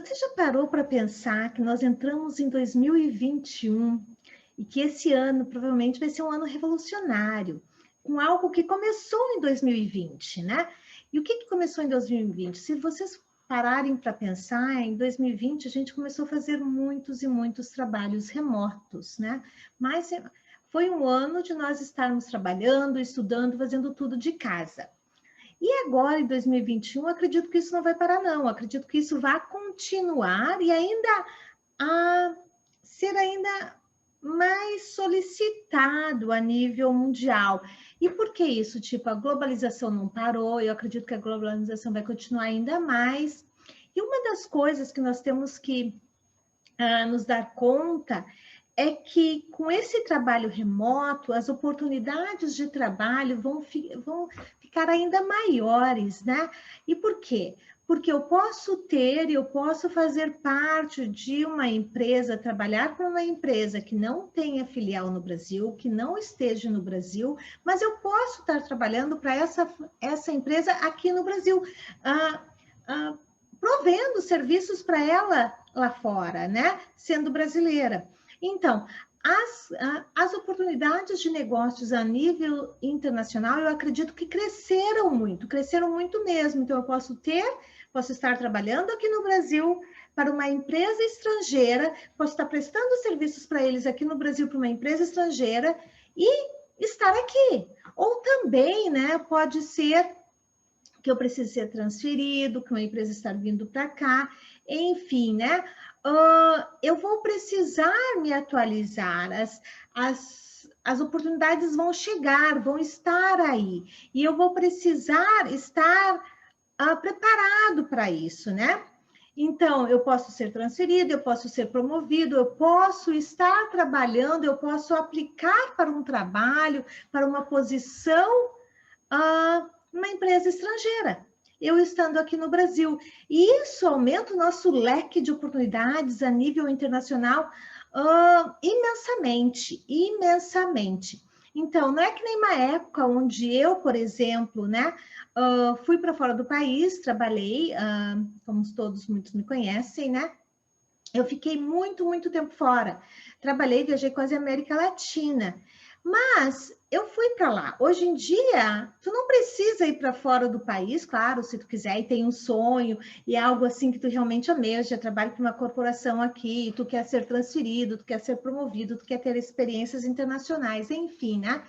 Você já parou para pensar que nós entramos em 2021 e que esse ano provavelmente vai ser um ano revolucionário, com algo que começou em 2020, né? E o que começou em 2020? Se vocês pararem para pensar, em 2020 a gente começou a fazer muitos e muitos trabalhos remotos, né? Mas foi um ano de nós estarmos trabalhando, estudando, fazendo tudo de casa. E agora, em 2021, acredito que isso não vai parar, não. Acredito que isso vai continuar e ainda a ser ainda mais solicitado a nível mundial. E por que isso? Tipo, a globalização não parou, eu acredito que a globalização vai continuar ainda mais. E uma das coisas que nós temos que nos dar conta é que com esse trabalho remoto, as oportunidades de trabalho vão ficar ainda maiores, né? E por quê? Porque eu posso fazer parte de uma empresa, trabalhar para uma empresa que não tenha filial no Brasil, que não esteja no Brasil, mas eu posso estar trabalhando para essa empresa aqui no Brasil, provendo serviços para ela lá fora, né? Sendo brasileira. Então, as oportunidades de negócios a nível internacional, eu acredito que cresceram muito mesmo. Então, eu posso estar trabalhando aqui no Brasil para uma empresa estrangeira, posso estar prestando serviços para eles aqui no Brasil para uma empresa estrangeira e estar aqui. Ou também, né, pode ser que eu precise ser transferido, que uma empresa está vindo para cá, enfim, né? Eu vou precisar me atualizar, as oportunidades vão chegar, vão estar aí, e eu vou precisar estar preparado para isso, né? Então, eu posso ser transferido, eu posso ser promovido, eu posso estar trabalhando, eu posso aplicar para um trabalho, para uma posição, uma empresa estrangeira, eu estando aqui no Brasil. E isso aumenta o nosso leque de oportunidades a nível internacional imensamente. Então, não é que nem uma época onde eu, por exemplo, né, fui para fora do país, trabalhei, como todos muitos me conhecem, né? Eu fiquei muito tempo fora. Trabalhei, viajei quase a América Latina. Mas eu fui para lá. Hoje em dia, tu não precisa ir para fora do país, claro, se tu quiser e tem um sonho e é algo assim que tu realmente almeja, trabalha para uma corporação aqui, tu quer ser transferido, tu quer ser promovido, tu quer ter experiências internacionais, enfim, né?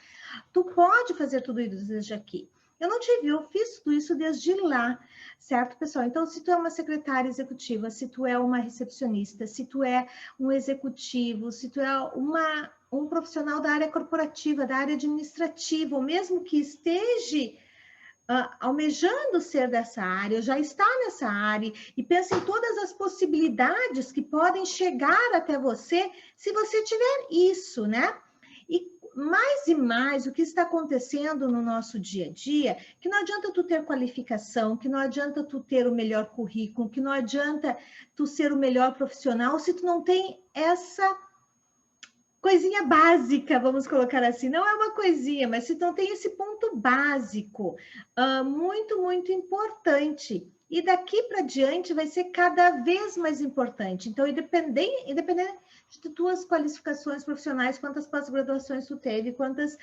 Tu pode fazer tudo isso desde aqui. Eu não tive, eu fiz tudo isso desde lá, certo, pessoal? Então, se tu é uma secretária executiva, se tu é uma recepcionista, se tu é um executivo, se tu é um profissional da área corporativa, da área administrativa, ou mesmo que esteja almejando ser dessa área, ou já está nessa área, e pensa em todas as possibilidades que podem chegar até você, se você tiver isso, né? E mais, o que está acontecendo no nosso dia a dia, que não adianta tu ter qualificação, que não adianta tu ter o melhor currículo, que não adianta tu ser o melhor profissional, se tu não tem essa coisinha básica, vamos colocar assim, não é uma coisinha, mas se tu não tem esse ponto básico, muito importante. E daqui para diante vai ser cada vez mais importante. Então, independente de tuas qualificações profissionais, quantas pós-graduações tu teve, quantas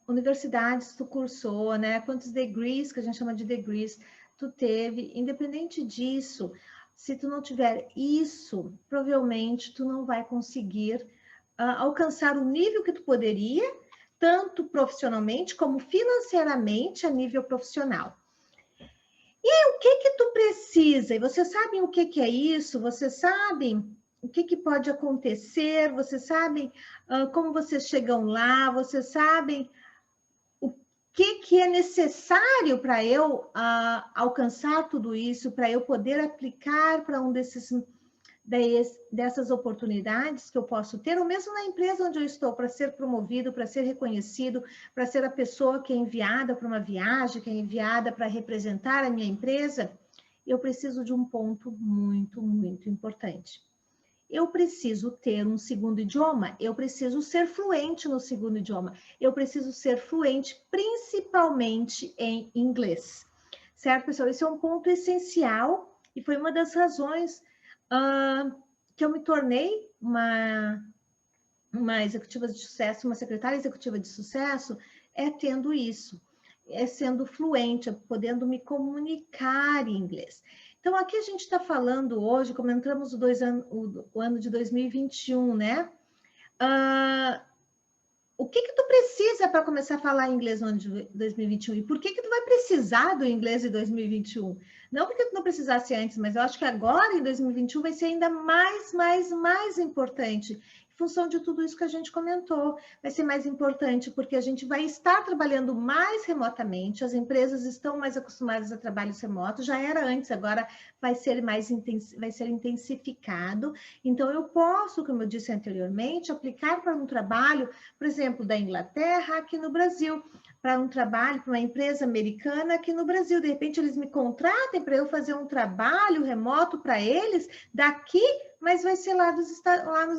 universidades tu cursou, né? Quantos degrees, que a gente chama de degrees, tu teve, independente disso, se tu não tiver isso, provavelmente tu não vai conseguir alcançar o nível que tu poderia, tanto profissionalmente como financeiramente a nível profissional. E o que tu precisa? E vocês sabem o que é isso? Vocês sabem o que pode acontecer? Vocês sabem como vocês chegam lá? Vocês sabem o que é necessário para eu alcançar tudo isso, para eu poder aplicar para um dessas oportunidades que eu posso ter, ou mesmo na empresa onde eu estou, para ser promovido, para ser reconhecido, para ser a pessoa que é enviada para uma viagem, que é enviada para representar a minha empresa, eu preciso de um ponto muito importante. Eu preciso ter um segundo idioma, eu preciso ser fluente no segundo idioma, eu preciso ser fluente principalmente em inglês. certo, pessoal? Esse é um ponto essencial e foi uma das razões que eu me tornei uma executiva de sucesso, uma secretária executiva de sucesso, é tendo isso, é sendo fluente, é podendo me comunicar em inglês. Então, aqui a gente está falando hoje, como entramos o ano de 2021, né? O que tu precisa para começar a falar inglês no ano de 2021? E por que tu vai precisar do inglês em 2021? Não porque tu não precisasse antes, mas eu acho que agora, em 2021, vai ser ainda mais importante. Em função de tudo isso que a gente comentou, vai ser mais importante porque a gente vai estar trabalhando mais remotamente, as empresas estão mais acostumadas a trabalhos remotos, já era antes, agora vai ser intensificado. Então, eu posso, como eu disse anteriormente, aplicar para um trabalho, por exemplo, da Inglaterra aqui no Brasil, para um trabalho, para uma empresa americana aqui no Brasil. De repente, eles me contratem para eu fazer um trabalho remoto para eles daqui, mas vai ser lá nos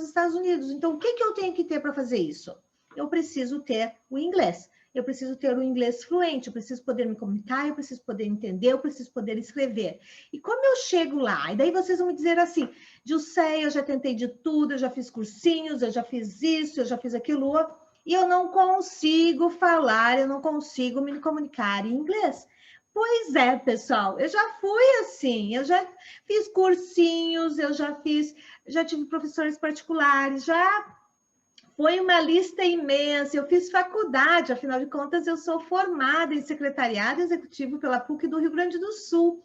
Estados Unidos. Então, o que eu tenho que ter para fazer isso? Eu preciso ter o inglês. Eu preciso ter o inglês fluente, eu preciso poder me comunicar, eu preciso poder entender, eu preciso poder escrever. E como eu chego lá? E daí vocês vão me dizer assim, Gilceia, eu já tentei de tudo, eu já fiz cursinhos, eu já fiz isso, eu já fiz aquilo outro, e eu não consigo falar, eu não consigo me comunicar em inglês. Pois é, pessoal, eu já fui assim, eu já fiz cursinhos, já tive professores particulares, já foi uma lista imensa, eu fiz faculdade, afinal de contas, eu sou formada em secretariado executivo pela PUC do Rio Grande do Sul.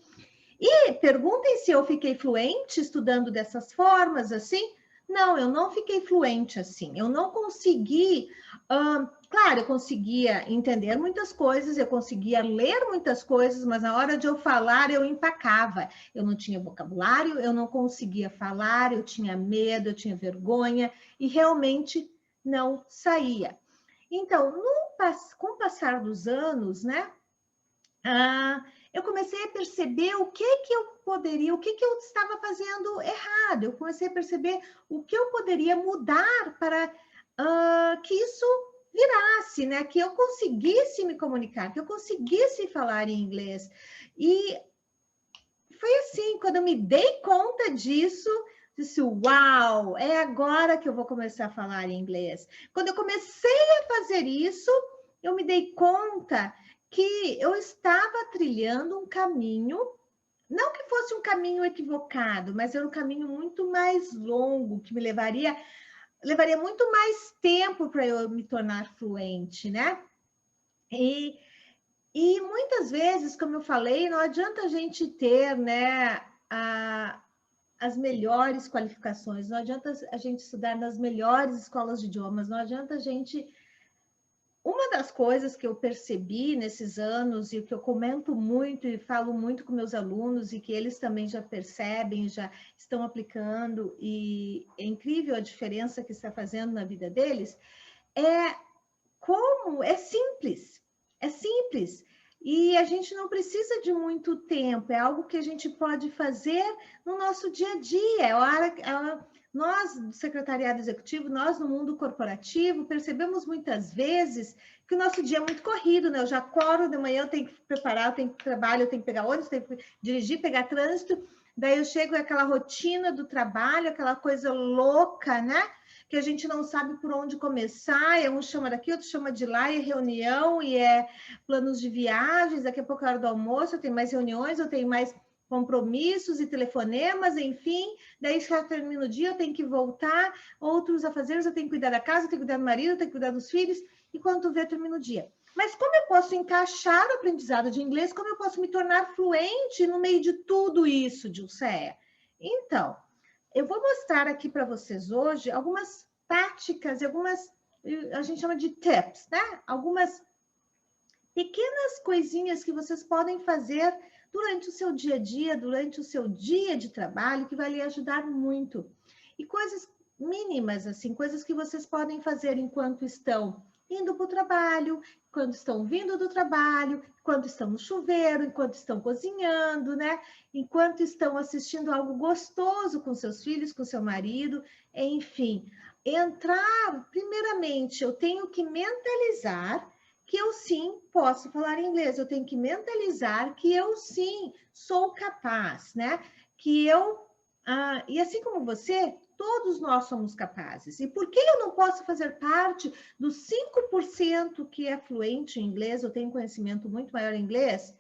E perguntem se eu fiquei fluente estudando dessas formas, assim? Não, eu não fiquei fluente assim. Eu não consegui. Claro, eu conseguia entender muitas coisas, eu conseguia ler muitas coisas, mas na hora de eu falar, eu empacava. Eu não tinha vocabulário, eu não conseguia falar, eu tinha medo, eu tinha vergonha e realmente não saía. Então, com o passar dos anos, né? Eu comecei a perceber o que eu poderia, o que eu estava fazendo errado. Eu comecei a perceber o que eu poderia mudar para que isso virasse, né? Que eu conseguisse me comunicar, que eu conseguisse falar em inglês. E foi assim, quando eu me dei conta disso, disse, uau, é agora que eu vou começar a falar em inglês. Quando eu comecei a fazer isso, eu me dei conta que eu estava trilhando um caminho, não que fosse um caminho equivocado, mas era um caminho muito mais longo, que me levaria muito mais tempo para eu me tornar fluente, né? E muitas vezes, como eu falei, não adianta a gente ter, né, as melhores qualificações, não adianta a gente estudar nas melhores escolas de idiomas, não adianta a gente. Uma das coisas que eu percebi nesses anos e que eu comento muito e falo muito com meus alunos e que eles também já percebem, já estão aplicando e é incrível a diferença que está fazendo na vida deles, é como é simples. É simples. E a gente não precisa de muito tempo, é algo que a gente pode fazer no nosso dia a dia. Nós, do secretariado executivo, nós no mundo corporativo, percebemos muitas vezes que o nosso dia é muito corrido, né? Eu já acordo de manhã, eu tenho que preparar, eu tenho que trabalhar, eu tenho que pegar ônibus, tenho que dirigir, pegar trânsito, daí eu chego aquela rotina do trabalho, aquela coisa louca, né? Que a gente não sabe por onde começar, um chama daqui, outro chama de lá, e é reunião, e é planos de viagens, daqui a pouco é hora do almoço, eu tenho mais reuniões, eu tenho mais compromissos e telefonemas, enfim, daí já termina o dia, eu tenho que voltar, outros afazeres, eu tenho que cuidar da casa, eu tenho que cuidar do marido, eu tenho que cuidar dos filhos, e quando tu vê, termina o dia. Mas como eu posso encaixar o aprendizado de inglês, como eu posso me tornar fluente no meio de tudo isso, Gilceia? Então, eu vou mostrar aqui para vocês hoje algumas táticas, a gente chama de tips, né? Algumas pequenas coisinhas que vocês podem fazer durante o seu dia a dia, durante o seu dia de trabalho, que vai lhe ajudar muito. E coisas mínimas, assim, coisas que vocês podem fazer enquanto estão indo para o trabalho, quando estão vindo do trabalho, enquanto estão no chuveiro, enquanto estão cozinhando, né? Enquanto estão assistindo algo gostoso com seus filhos, com seu marido, enfim. Primeiramente, eu tenho que mentalizar que eu sim posso falar inglês. Eu tenho que mentalizar que eu sim sou capaz, né? Que eu, e assim como você, todos nós somos capazes. E por que eu não posso fazer parte dos 5% que é fluente em inglês, eu tenho conhecimento muito maior em inglês?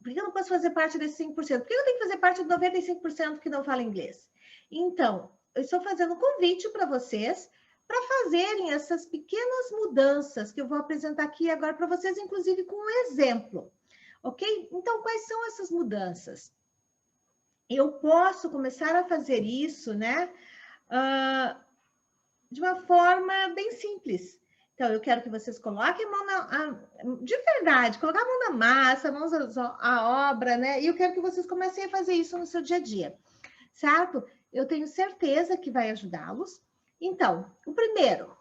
Por que eu não posso fazer parte desse 5%? Por que eu tenho que fazer parte dos 95% que não fala inglês? Então, eu estou fazendo um convite para vocês para fazerem essas pequenas mudanças que eu vou apresentar aqui agora para vocês, inclusive com um exemplo, ok? Então, quais são essas mudanças? Eu posso começar a fazer isso, né? De uma forma bem simples. Então, eu quero que vocês coloquem a mão de verdade, colocar a mão na massa, a mão à obra, né? E eu quero que vocês comecem a fazer isso no seu dia a dia, certo? Eu tenho certeza que vai ajudá-los. Então, o primeiro,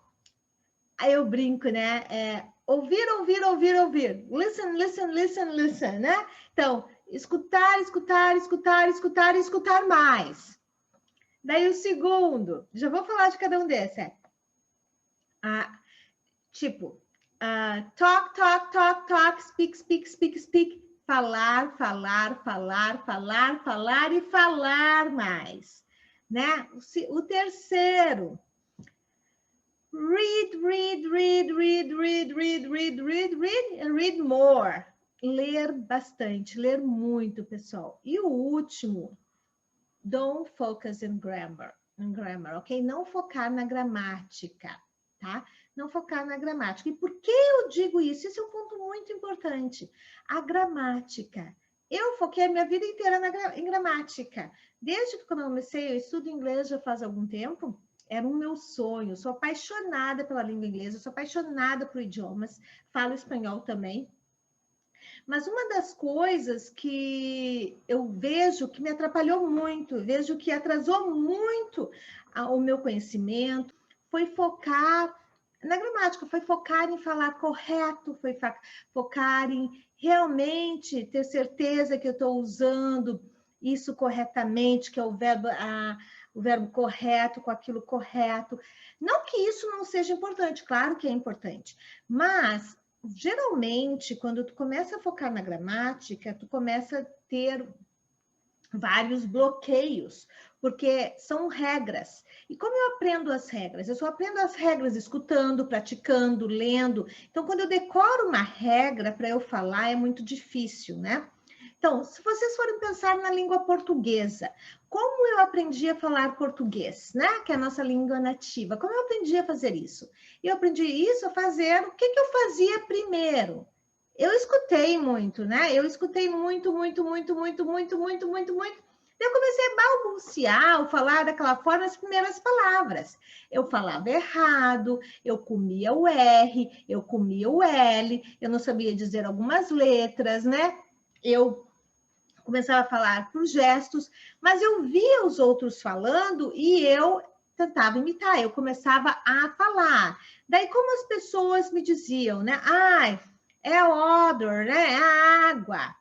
aí eu brinco, né? Ouvir, ouvir, ouvir, ouvir. Listen, listen, listen, listen, né? Então, escutar, escutar, escutar, escutar e escutar mais. Daí o segundo, já vou falar de cada um desses. Tipo, talk, talk, talk, talk, speak, speak, speak, speak. Falar, falar, falar, falar, falar e falar mais, né? O terceiro, read, read, read, read, read, read, read, read, read, and read more. Ler bastante, ler muito, pessoal. E o último, don't focus in grammar, ok? Não focar na gramática, tá? Não focar na gramática. E por que eu digo isso? Isso é um ponto muito importante. A gramática. Eu foquei a minha vida inteira em gramática. Desde que quando eu comecei, eu estudo inglês já faz algum tempo, era um meu sonho. Eu sou apaixonada pela língua inglesa, eu sou apaixonada por idiomas, falo espanhol também. Mas uma das coisas que eu vejo que me atrapalhou muito, vejo que atrasou muito o meu conhecimento, foi focar na gramática, foi focar em falar correto, foi focar em realmente ter certeza que eu estou usando isso corretamente, que é o verbo correto, com aquilo correto. Não que isso não seja importante, claro que é importante, mas geralmente, quando tu começa a focar na gramática, tu começa a ter vários bloqueios, porque são regras. E como eu aprendo as regras? Eu só aprendo as regras escutando, praticando, lendo. Então, quando eu decoro uma regra para eu falar, é muito difícil, né? Então, se vocês forem pensar na língua portuguesa, como eu aprendi a falar português, né? Que é a nossa língua nativa. Como eu aprendi a fazer isso? Eu aprendi isso a fazer... O que eu fazia primeiro? Eu escutei muito, né? Eu escutei muito, muito, muito, muito, muito, muito, muito, muito. Eu comecei a balbuciar, a falar daquela forma as primeiras palavras. Eu falava errado, eu comia o R, eu comia o L, eu não sabia dizer algumas letras, né? Eu começava a falar por gestos, mas eu via os outros falando e eu tentava imitar, eu começava a falar. Daí, como as pessoas me diziam, né? Ai, é water, né? É a água.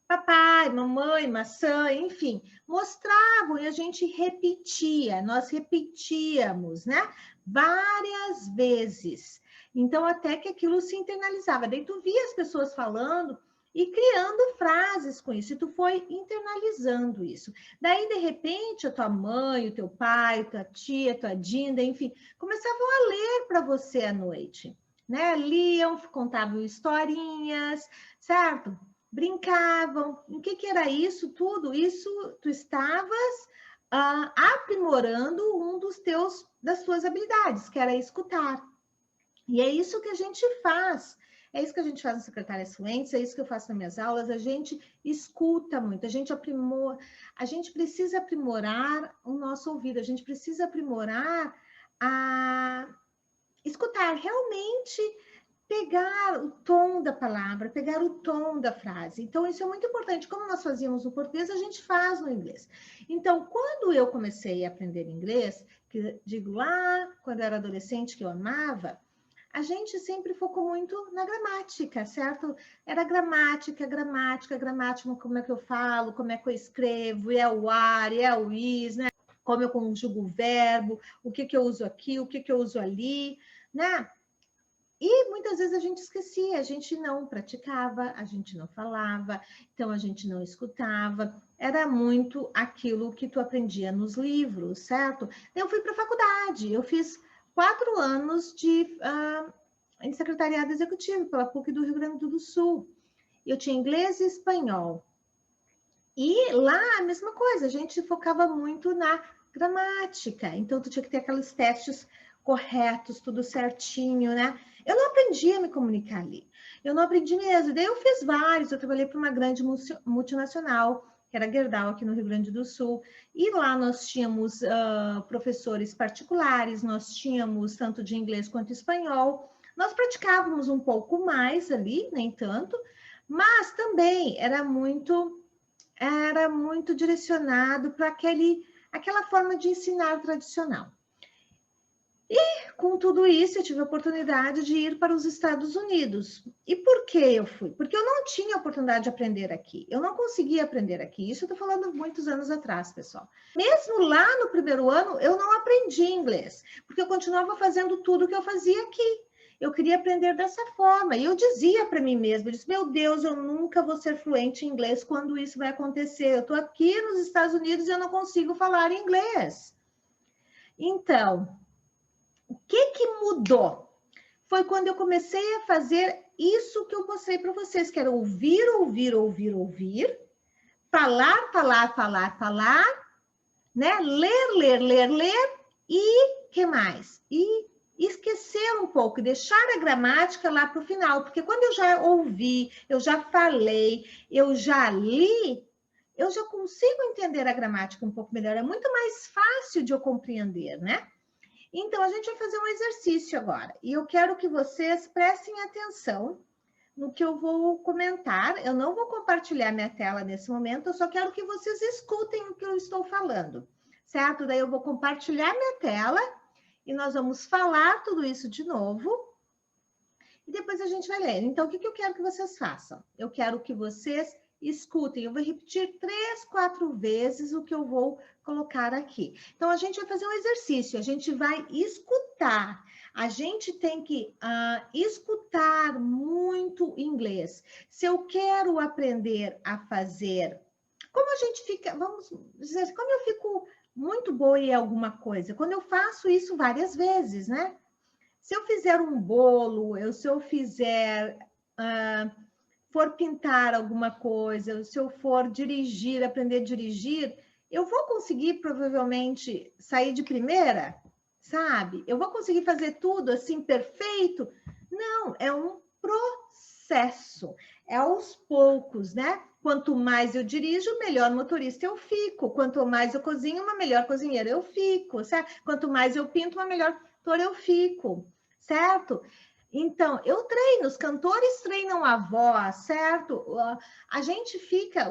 Papai, mamãe, maçã, enfim, mostravam e a gente repetia, nós repetíamos, né? Várias vezes. Então, até que aquilo se internalizava. Daí tu via as pessoas falando e criando frases com isso, e tu foi internalizando isso. Daí, de repente, a tua mãe, o teu pai, tua tia, tua Dinda, enfim, começavam a ler para você à noite, né? Liam, contavam historinhas, certo? Brincavam. O que era isso tudo? Isso tu estavas aprimorando das tuas habilidades, que era escutar. E é isso que a gente faz. É isso que a gente faz no Secretárias Fluentes, é isso que eu faço nas minhas aulas. A gente escuta muito, a gente precisa aprimorar o nosso ouvido, a gente precisa aprimorar a escutar, realmente pegar o tom da palavra, pegar o tom da frase. Então, isso é muito importante. Como nós fazíamos no português, a gente faz no inglês. Então, quando eu comecei a aprender inglês, que digo lá, quando eu era adolescente, que eu amava, a gente sempre focou muito na gramática, certo? Era gramática, gramática, gramática, como é que eu falo, como é que eu escrevo, é o are, é o is, né? Como eu conjugo o verbo, o que eu uso aqui, o que eu uso ali, né? E muitas vezes a gente esquecia, a gente não praticava, a gente não falava, então a gente não escutava. Era muito aquilo que tu aprendia nos livros, certo? Eu fui para a faculdade, eu fiz 4 anos em secretariado executivo pela PUC do Rio Grande do Sul. Eu tinha inglês e espanhol. E lá a mesma coisa, a gente focava muito na gramática. Então, tu tinha que ter aqueles testes corretos, tudo certinho, né? Eu não aprendi a me comunicar ali. Eu não aprendi mesmo. Daí eu fiz vários. Eu trabalhei para uma grande multinacional, que era a Gerdau, aqui no Rio Grande do Sul. E lá nós tínhamos professores particulares, nós tínhamos tanto de inglês quanto espanhol. Nós praticávamos um pouco mais ali, nem tanto, mas também era muito direcionado para aquela forma de ensinar tradicional. E com tudo isso, eu tive a oportunidade de ir para os Estados Unidos. E por que eu fui? Porque eu não tinha oportunidade de aprender aqui. Eu não conseguia aprender aqui. Isso eu estou falando muitos anos atrás, pessoal. Mesmo lá no primeiro ano, eu não aprendi inglês, porque eu continuava fazendo tudo que eu fazia aqui. Eu queria aprender dessa forma. E eu dizia para mim mesma, eu disse, meu Deus, eu nunca vou ser fluente em inglês quando isso vai acontecer. Eu estou aqui nos Estados Unidos e eu não consigo falar inglês. Então, o que mudou? Foi quando eu comecei a fazer isso que eu mostrei para vocês, que era ouvir, ouvir, ouvir, ouvir, falar, falar, falar, falar, né? Ler, ler, ler, ler e que mais? E esquecer um pouco, deixar a gramática lá para o final, porque quando eu já ouvi, eu já falei, eu já li, eu já consigo entender a gramática um pouco melhor, é muito mais fácil de eu compreender, né? Então, a gente vai fazer um exercício agora, e eu quero que vocês prestem atenção no que eu vou comentar. Eu não vou compartilhar minha tela nesse momento, eu só quero que vocês escutem o que eu estou falando, certo? Daí eu vou compartilhar minha tela e nós vamos falar tudo isso de novo e depois a gente vai ler. Então, o que eu quero que vocês façam? Eu quero que vocês escutem. Eu vou repetir 3, 4 vezes o que eu vou colocar aqui. Então, a gente vai fazer um exercício. A gente vai escutar. A gente tem que escutar muito inglês. Se eu quero aprender a fazer... Como a gente fica... Vamos dizer, como eu fico muito boa em alguma coisa? Quando eu faço isso várias vezes, né? Se eu fizer um bolo, se eu fizer... for pintar alguma coisa, se eu for dirigir, aprender a dirigir, eu vou conseguir provavelmente sair de primeira, sabe? Eu vou conseguir fazer tudo assim perfeito? Não, é um processo, é aos poucos, né? Quanto mais eu dirijo, melhor motorista eu fico. Quanto mais eu cozinho, uma melhor cozinheira eu fico, certo? Quanto mais eu pinto, uma melhor pintora eu fico, certo? Então, eu treino, os cantores treinam a voz, certo? A gente fica,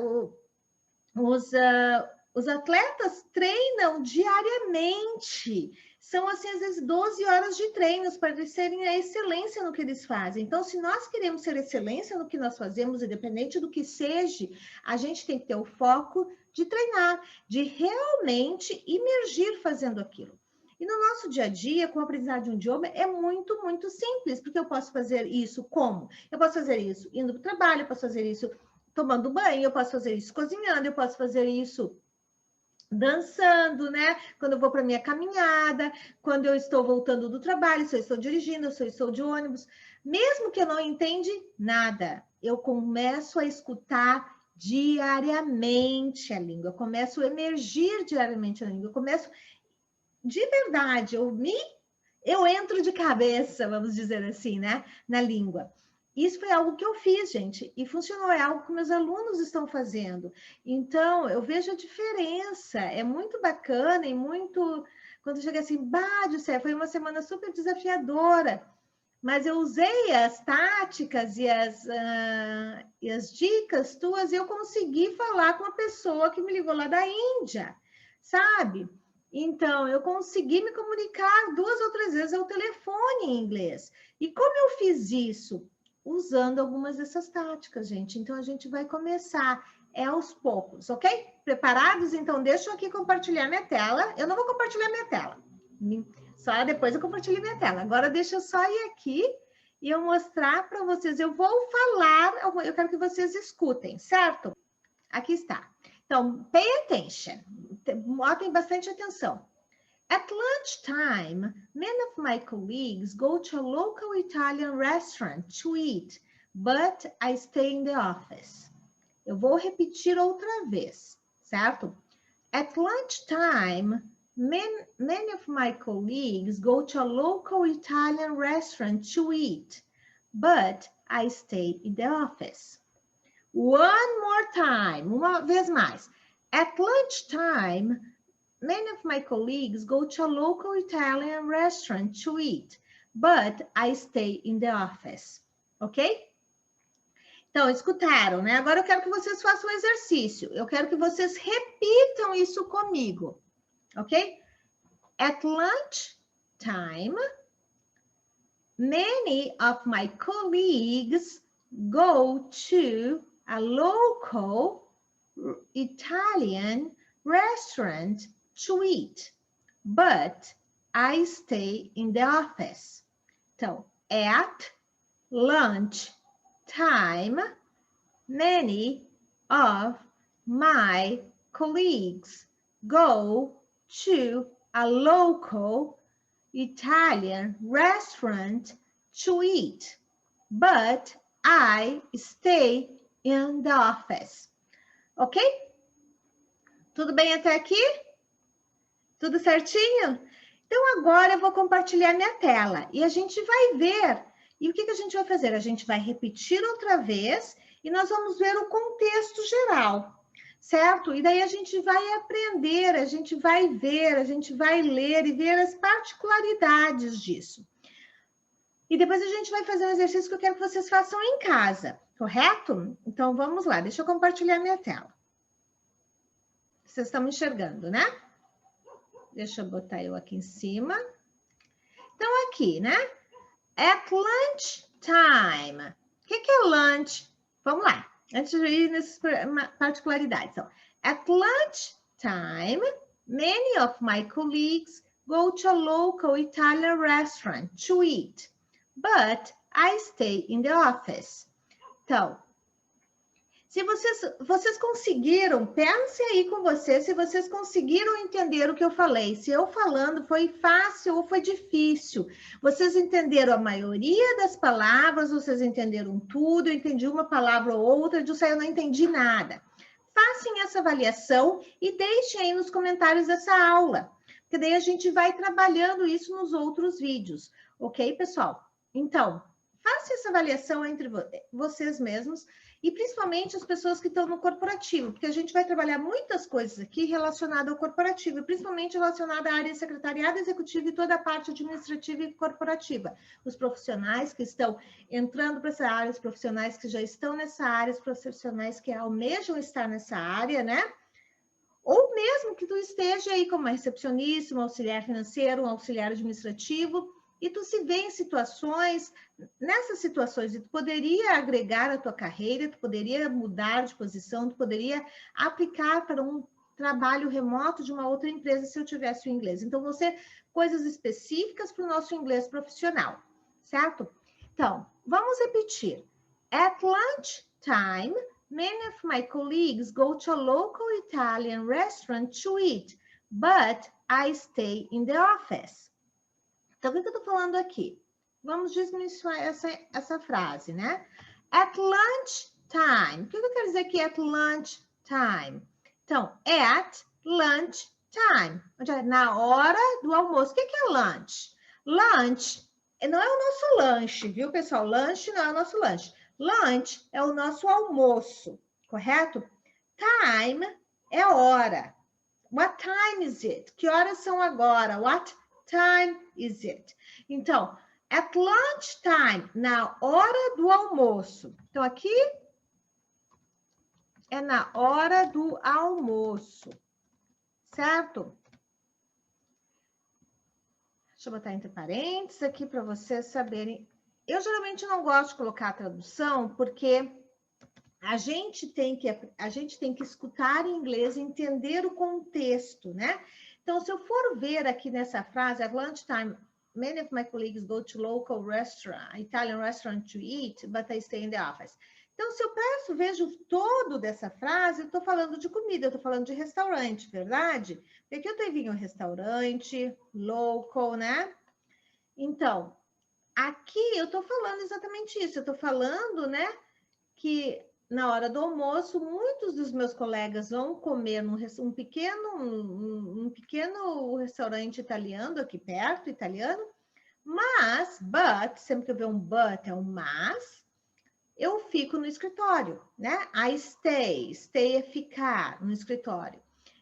os atletas treinam diariamente. São, assim, às vezes 12 horas de treinos para serem a excelência no que eles fazem. Então, se nós queremos ser excelência no que nós fazemos, independente do que seja, a gente tem que ter o foco de treinar, de realmente imergir fazendo aquilo. E no nosso dia a dia, com a aprendizagem de um idioma, é muito, muito simples, porque eu posso fazer isso como? Eu posso fazer isso indo para o trabalho, eu posso fazer isso tomando banho, eu posso fazer isso cozinhando, eu posso fazer isso dançando, né? Quando eu vou para minha caminhada, quando eu estou voltando do trabalho, se eu estou dirigindo, se eu estou de ônibus. Mesmo que eu não entenda nada, eu começo a escutar diariamente a língua, eu começo a emergir diariamente a língua, eu começo... De verdade, eu entro de cabeça, vamos dizer assim, né, na língua. Isso foi algo que eu fiz, gente, e funcionou, é algo que meus alunos estão fazendo. Então, eu vejo a diferença, é muito bacana e muito... Quando eu cheguei assim, foi uma semana super desafiadora, mas eu usei as táticas e as dicas tuas e eu consegui falar com a pessoa que me ligou lá da Índia, sabe? Então, eu consegui me comunicar 2 ou 3 vezes ao telefone em inglês. E como eu fiz isso? Usando algumas dessas táticas, gente. Então, a gente vai começar, aos poucos, ok? Preparados? Então, deixa eu aqui compartilhar minha tela. Eu não vou compartilhar minha tela. Só depois eu compartilho minha tela. Agora, deixa eu só ir aqui e eu mostrar para vocês. Eu vou falar, eu quero que vocês escutem, certo? Aqui está. Então, pay attention. Botem bastante atenção. At lunchtime, many of my colleagues go to a local Italian restaurant to eat, but I stay in the office. Eu vou repetir outra vez, certo? At lunchtime, many of my colleagues go to a local Italian restaurant to eat, but I stay in the office. One more time, uma vez mais. At lunchtime, many of my colleagues go to a local Italian restaurant to eat, but I stay in the office. Ok? Então, escutaram, né? Agora eu quero que vocês façam um exercício. Eu quero que vocês repitam isso comigo. Ok? At lunchtime, many of my colleagues go to a local Italian restaurant to eat, but I stay in the office. Então, at lunch time, many of my colleagues go to a local Italian restaurant to eat, but I stay in the office. Ok? Tudo bem até aqui? Tudo certinho? Então, agora eu vou compartilhar minha tela e a gente vai ver. E o que a gente vai fazer? A gente vai repetir outra vez e nós vamos ver o contexto geral, certo? E daí a gente vai aprender, a gente vai ver, a gente vai ler e ver as particularidades disso. E depois a gente vai fazer um exercício que eu quero que vocês façam em casa, correto? Então, vamos lá. Deixa eu compartilhar minha tela. Vocês estão me enxergando, né? Deixa eu botar eu aqui em cima. Então, aqui, né? At lunch time. O que é lunch? Vamos lá. Antes de ir nessas particularidades. Então, at lunch time, many of my colleagues go to a local Italian restaurant to eat, but I stay in the office. Então, se vocês conseguiram, pensem aí com vocês, se vocês conseguiram entender o que eu falei, se eu falando foi fácil ou foi difícil. Vocês entenderam a maioria das palavras, vocês entenderam tudo, eu entendi uma palavra ou outra, eu não entendi nada. Façam essa avaliação e deixem aí nos comentários essa aula, porque daí a gente vai trabalhando isso nos outros vídeos, ok, pessoal? Então, façam essa avaliação entre vocês mesmos, e principalmente as pessoas que estão no corporativo, porque a gente vai trabalhar muitas coisas aqui relacionadas ao corporativo, principalmente relacionada à área secretariado executivo e toda a parte administrativa e corporativa. Os profissionais que estão entrando para essa área, os profissionais que já estão nessa área, os profissionais que almejam estar nessa área, né? Ou mesmo que tu esteja aí como uma recepcionista, um auxiliar financeiro, um auxiliar administrativo, e tu se vê em situações, nessas situações, e tu poderia agregar a tua carreira, tu poderia mudar de posição, tu poderia aplicar para um trabalho remoto de uma outra empresa se eu tivesse o inglês. Então, coisas específicas para o nosso inglês profissional, certo? Então, vamos repetir. At lunch time, many of my colleagues go to a local Italian restaurant to eat, but I stay in the office. Então, o que eu estou falando aqui? Vamos desmistificar essa frase, né? At lunch time. O que eu quero dizer aqui at lunch time? Então, at lunch time. Na hora do almoço. O que é lunch? Lunch não é o nosso lanche, viu, pessoal? Lanche não é o nosso lanche. Lunch é o nosso almoço, correto? Time é hora. What time is it? Que horas são agora? What time is it? Então, at lunchtime, na hora do almoço. Então, aqui é na hora do almoço, certo? Deixa eu botar entre parênteses aqui para vocês saberem. Eu geralmente não gosto de colocar a tradução, porque a gente tem que escutar em inglês e entender o contexto, né? Então, se eu for ver aqui nessa frase, at lunchtime, many of my colleagues go to local restaurant, Italian restaurant to eat, but I stay in the office. Então, se eu vejo todo dessa frase, eu estou falando de comida, eu estou falando de restaurante, verdade? Porque aqui eu tenho um restaurante, local, né? Então, aqui eu estou falando exatamente isso. Eu estou falando, né, que na hora do almoço, muitos dos meus colegas vão comer num pequeno restaurante italiano, aqui perto, italiano, mas, but, sempre que eu ver um but, é um mas, eu fico no escritório, né? I stay é ficar no escritório.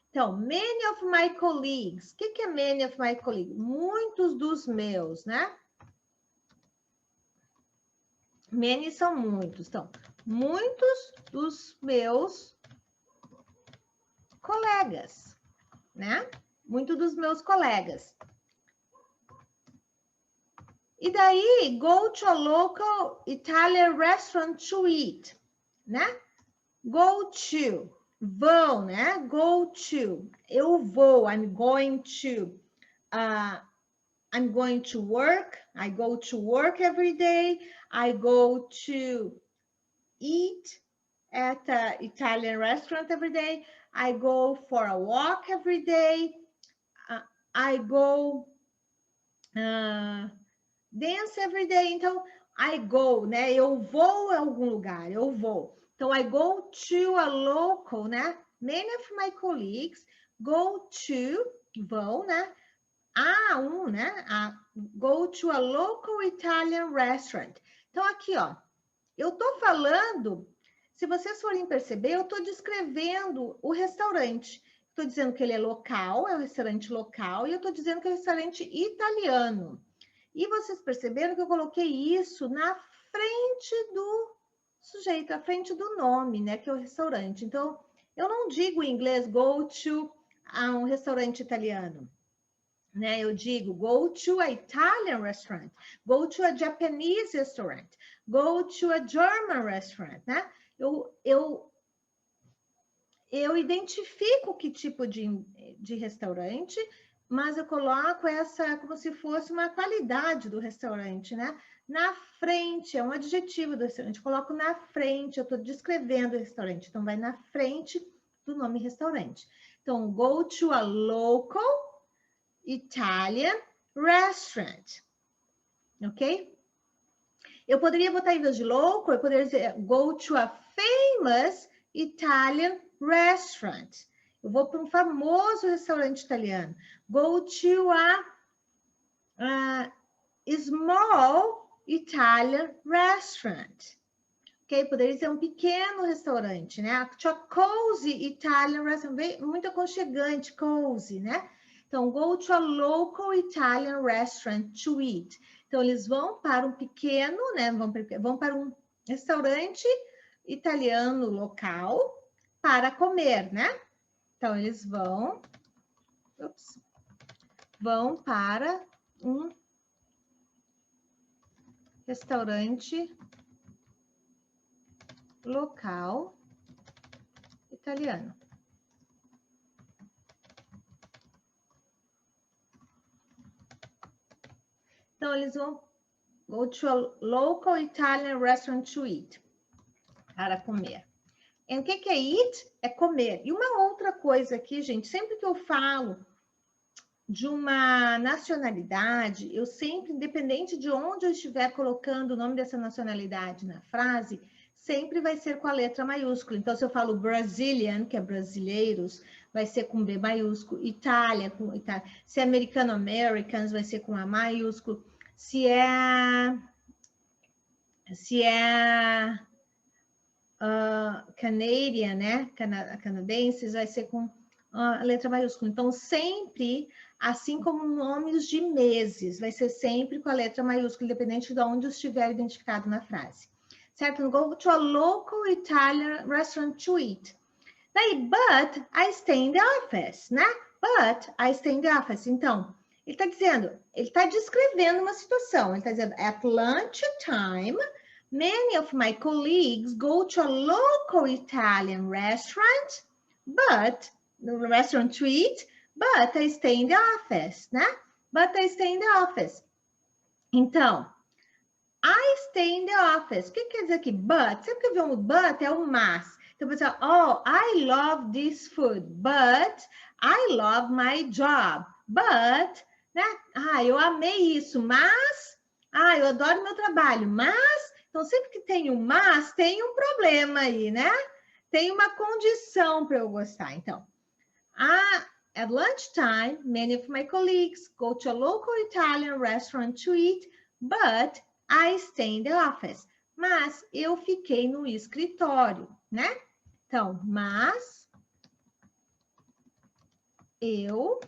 Então, many of my colleagues, o que é many of my colleagues? Muitos dos meus, né? Many são muitos, então, muitos dos meus colegas, né? Muitos dos meus colegas. E daí, go to a local Italian restaurant to eat, né? Go to, vão, né? Go to, eu vou, I'm going to. I'm going to work, I go to work every day, I go to eat at an Italian restaurant every day, I go for a walk every day, I go dance every day. Então, I go, né? Eu vou a algum lugar, eu vou. Então, I go to a local, né? Many of my colleagues go to, vão, né? Né? Go to a local Italian restaurant. Então, aqui, ó, eu tô falando, se vocês forem perceber, eu tô descrevendo o restaurante. Estou dizendo que ele é local, é um restaurante local, e eu tô dizendo que é um restaurante italiano. E vocês perceberam que eu coloquei isso na frente do sujeito, à frente do nome, né? Que é o restaurante. Então, eu não digo em inglês go to a um restaurante italiano, né? Eu digo go to a Italian restaurant, go to a Japanese restaurant, go to a German restaurant, né? Eu identifico que tipo de restaurante, mas eu coloco essa como se fosse uma qualidade do restaurante, né? Na frente, é um adjetivo do restaurante, eu coloco na frente, eu estou descrevendo o restaurante, então vai na frente do nome restaurante. Então, go to a local Italian restaurant, ok? Eu poderia botar em vez de local, eu poderia dizer go to a famous Italian restaurant. Eu vou para um famoso restaurante italiano. Go to a small Italian restaurant. Ok? Poderia ser um pequeno restaurante, né? To a cozy Italian restaurant. Muito aconchegante, cozy, né? Então, go to a local Italian restaurant to eat. Então, eles vão para um pequeno, né? Vão para um restaurante italiano local para comer, né? Então, eles vão para um restaurante local italiano. Então, eles vão go to a local Italian restaurant to eat, para comer. E o que é eat? É comer. E uma outra coisa aqui, gente, sempre que eu falo de uma nacionalidade, eu sempre, independente de onde eu estiver colocando o nome dessa nacionalidade na frase, sempre vai ser com a letra maiúscula. Então, se eu falo Brazilian, que é brasileiros, vai ser com B maiúsculo. Itália, com Itália. Se é americano-americans, vai ser com A maiúsculo. Se é Canadian, né? Canadenses, vai ser com a letra maiúscula. Então, sempre, assim como nomes de meses, vai ser sempre com a letra maiúscula, independente de onde estiver identificado na frase. Certo? Go to a local Italian restaurant to eat. Daí, but I stay in the office, né? But I stay in the office. Então, ele está dizendo, ele está descrevendo uma situação. Ele está dizendo, at lunchtime, many of my colleagues go to a local Italian restaurant, but the restaurant to eat, but I stay in the office, né? But I stay in the office. Então, I stay in the office. O que quer dizer aqui? But. Sempre que vê um but, é um mas. Então, você fala, oh, I love this food, but I love my job. But, né? Ah, eu amei isso, mas... Ah, eu adoro meu trabalho, mas... Então, sempre que tem um mas, tem um problema aí, né? Tem uma condição para eu gostar. Então, at lunchtime, many of my colleagues go to a local Italian restaurant to eat, but I stay in the office. Mas eu fiquei no escritório, né? Então, mas eu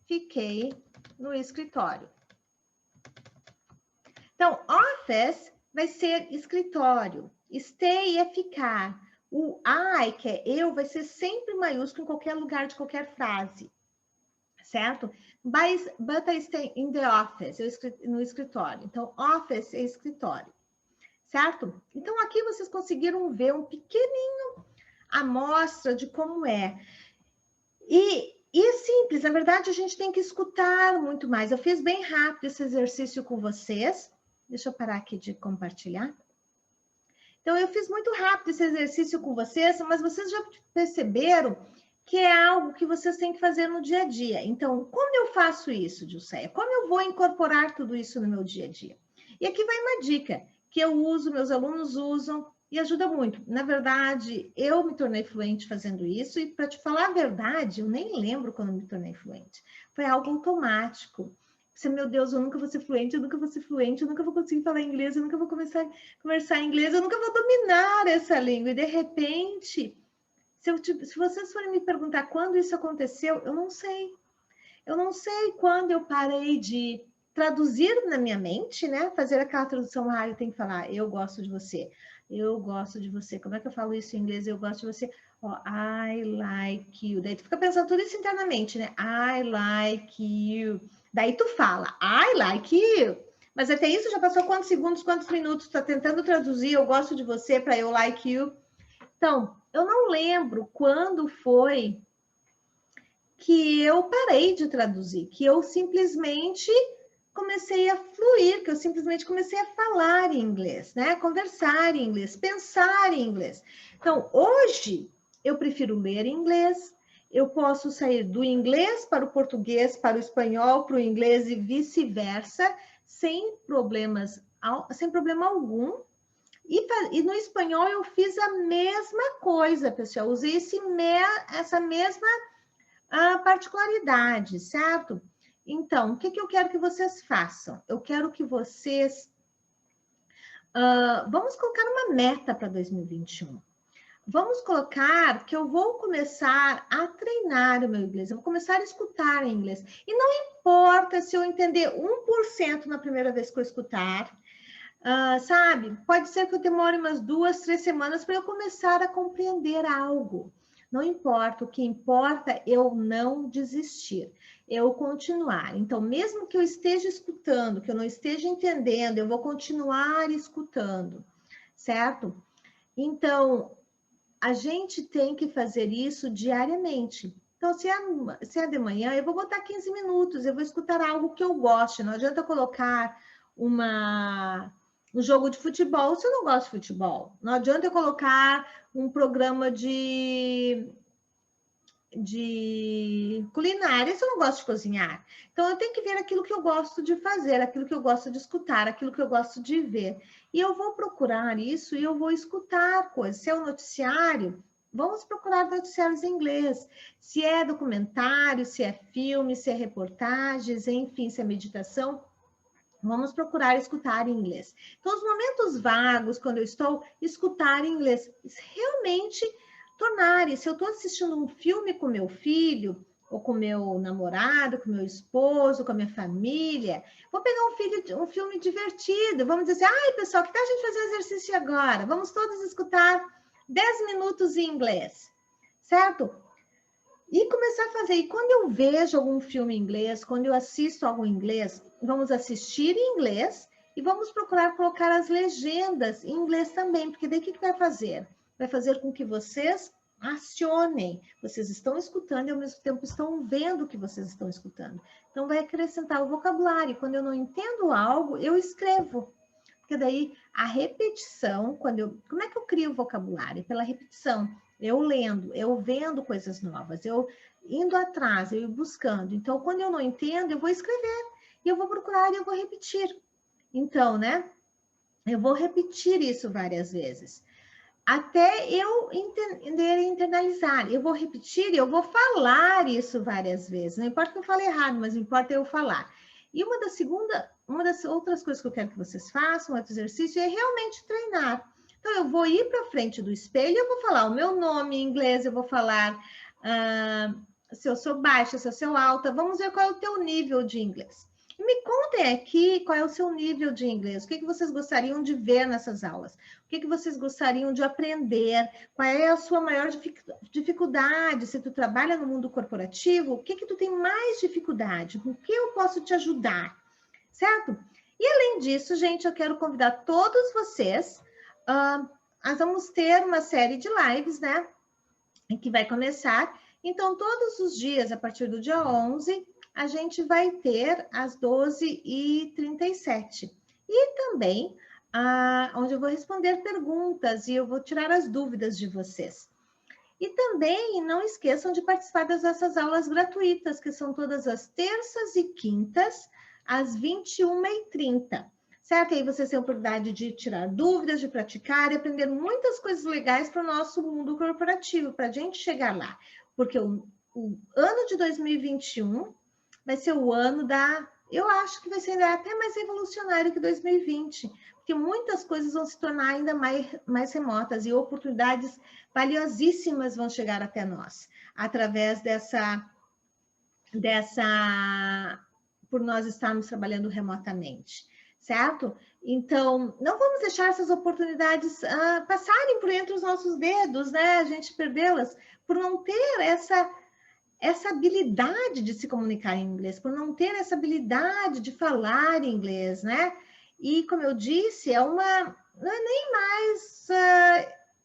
fiquei no escritório. Então, office vai ser escritório. Stay é ficar. O I, que é eu, vai ser sempre maiúsculo em qualquer lugar de qualquer frase. Certo? But I stay in the office, no escritório. Então, office é escritório. Certo? Então, aqui vocês conseguiram ver um pequenininho amostra de como é. E é simples, na verdade, a gente tem que escutar muito mais. Eu fiz bem rápido esse exercício com vocês. Deixa eu parar aqui de compartilhar. Então, eu fiz muito rápido esse exercício com vocês, mas vocês já perceberam que é algo que vocês têm que fazer no dia a dia. Então, como eu faço isso, Jusceia? Como eu vou incorporar tudo isso no meu dia a dia? E aqui vai uma dica que eu uso, meus alunos usam e ajuda muito. Na verdade, eu me tornei fluente fazendo isso e, para te falar a verdade, eu nem lembro quando me tornei fluente. Foi algo automático. Você, meu Deus, eu nunca vou ser fluente, eu nunca vou ser fluente, eu nunca vou conseguir falar inglês, eu nunca vou começar a conversar inglês, eu nunca vou dominar essa língua. E, de repente, se vocês forem me perguntar quando isso aconteceu, eu não sei. Eu não sei quando eu parei de traduzir na minha mente, né? Fazer aquela tradução rápida, tem que falar, eu gosto de você. Eu gosto de você. Como é que eu falo isso em inglês? Eu gosto de você. Oh, I like you. Daí tu fica pensando tudo isso internamente, né? I like you. Daí tu fala, I like you. Mas até isso já passou quantos segundos, quantos minutos? Tu tá tentando traduzir, eu gosto de você para eu like you. Então, eu não lembro quando foi que eu parei de traduzir, que eu simplesmente comecei a fluir, que eu simplesmente comecei a falar em inglês, né? Conversar em inglês, pensar em inglês. Então, hoje, eu prefiro ler em inglês, eu posso sair do inglês para o português, para o espanhol, para o inglês e vice-versa, sem problema algum. E no espanhol eu fiz a mesma coisa, pessoal. Usei essa mesma particularidade, certo? Então, o que eu quero que vocês façam? Eu quero que vocês... vamos colocar uma meta para 2021. Vamos colocar que eu vou começar a treinar o meu inglês. Eu vou começar a escutar em inglês. E não importa se eu entender 1% na primeira vez que eu escutar... sabe? Pode ser que eu demore umas 2, 3 semanas para eu começar a compreender algo. Não importa, o que importa é eu não desistir, eu continuar. Então, mesmo que eu esteja escutando, que eu não esteja entendendo, eu vou continuar escutando, certo? Então, a gente tem que fazer isso diariamente. Então, se é de manhã, eu vou botar 15 minutos, eu vou escutar algo que eu goste. Não adianta colocar um jogo de futebol se eu não gosto de futebol. Não adianta eu colocar um programa de culinária se eu não gosto de cozinhar. Então, eu tenho que ver aquilo que eu gosto de fazer, aquilo que eu gosto de escutar, aquilo que eu gosto de ver. E eu vou procurar isso e eu vou escutar coisas. Se é um noticiário, vamos procurar noticiários em inglês. Se é documentário, se é filme, se é reportagens, enfim, se é meditação, vamos procurar escutar em inglês. Então, os momentos vagos, quando eu estou escutar em inglês, realmente tornarem. Se eu estou assistindo um filme com meu filho, ou com meu namorado, com meu esposo, com a minha família, vou pegar um filme divertido. Vamos dizer assim, ai, pessoal, que tal a gente fazer um exercício agora? Vamos todos escutar 10 minutos em inglês, certo? E começar a fazer. E quando eu vejo algum filme em inglês, quando eu assisto algo em inglês, vamos assistir em inglês e vamos procurar colocar as legendas em inglês também, porque daí o que vai fazer? Vai fazer com que vocês acionem. Vocês estão escutando e ao mesmo tempo estão vendo o que vocês estão escutando. Então vai acrescentar o vocabulário. Quando eu não entendo algo, eu escrevo. Porque daí a repetição, como é que eu crio o vocabulário? Pela repetição. Eu lendo, eu vendo coisas novas, eu indo atrás, eu buscando. Então, quando eu não entendo, eu vou escrever. E eu vou procurar e eu vou repetir. Então, né? Eu vou repetir isso várias vezes. Até eu entender e internalizar. Eu vou repetir e eu vou falar isso várias vezes. Não importa que eu fale errado, mas importa eu falar. E uma das outras coisas que eu quero que vocês façam, outro exercício, é realmente treinar. Então, eu vou ir para frente do espelho, eu vou falar o meu nome em inglês, eu vou falar se eu sou baixa, se eu sou alta. Vamos ver qual é o teu nível de inglês. E me contem aqui qual é o seu nível de inglês, o que vocês gostariam de ver nessas aulas, o que vocês gostariam de aprender, qual é a sua maior dificuldade, se tu trabalha no mundo corporativo, o que tu tem mais dificuldade, com que eu posso te ajudar, certo? E além disso, gente, eu quero convidar todos vocês, nós vamos ter uma série de lives, né, que vai começar, então todos os dias, a partir do dia 11, a gente vai ter às 12h37. E também, onde eu vou responder perguntas e eu vou tirar as dúvidas de vocês. E também não esqueçam de participar das nossas aulas gratuitas, que são todas as terças e quintas, às 21h30. Certo? Aí vocês têm a oportunidade de tirar dúvidas, de praticar e aprender muitas coisas legais para o nosso mundo corporativo, para a gente chegar lá. Porque o ano de 2021 vai ser o ano eu acho que vai ser até mais revolucionário que 2020, porque muitas coisas vão se tornar ainda mais remotas e oportunidades valiosíssimas vão chegar até nós, através por nós estarmos trabalhando remotamente, certo? Então, não vamos deixar essas oportunidades passarem por entre os nossos dedos, né? A gente perdê-las por não ter essa habilidade de se comunicar em inglês, por não ter essa habilidade de falar inglês, né? E, como eu disse, não é nem mais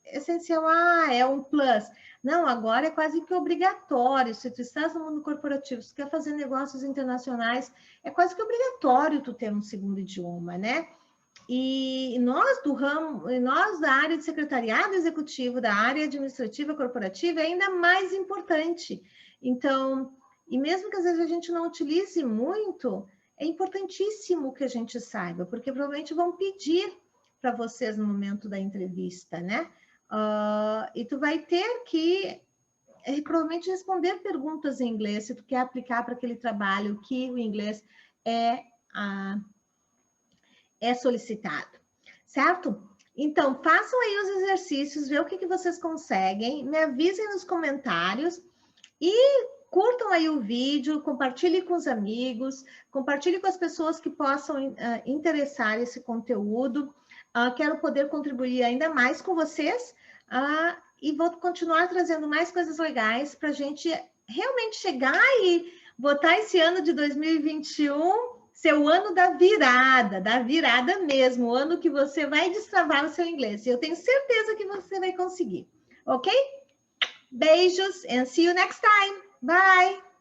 essencial, é um plus. Não, agora é quase que obrigatório. Se tu estás no mundo corporativo, se tu quer fazer negócios internacionais, é quase que obrigatório tu ter um segundo idioma, né? E nós do ramo, nós da área de secretariado executivo, da área administrativa corporativa, é ainda mais importante. Então, e mesmo que às vezes a gente não utilize muito, é importantíssimo que a gente saiba, porque provavelmente vão pedir para vocês no momento da entrevista, né? E tu vai ter que provavelmente responder perguntas em inglês, se tu quer aplicar para aquele trabalho que o inglês é solicitado, certo? Então, façam aí os exercícios, vê o que vocês conseguem, me avisem nos comentários e curtam aí o vídeo, compartilhe com os amigos, compartilhe com as pessoas que possam interessar esse conteúdo. Quero poder contribuir ainda mais com vocês e vou continuar trazendo mais coisas legais para a gente realmente chegar e botar esse ano de 2021 ser o ano da virada mesmo, o ano que você vai destravar o seu inglês. E eu tenho certeza que você vai conseguir, ok? Beijos and see you next time. Bye!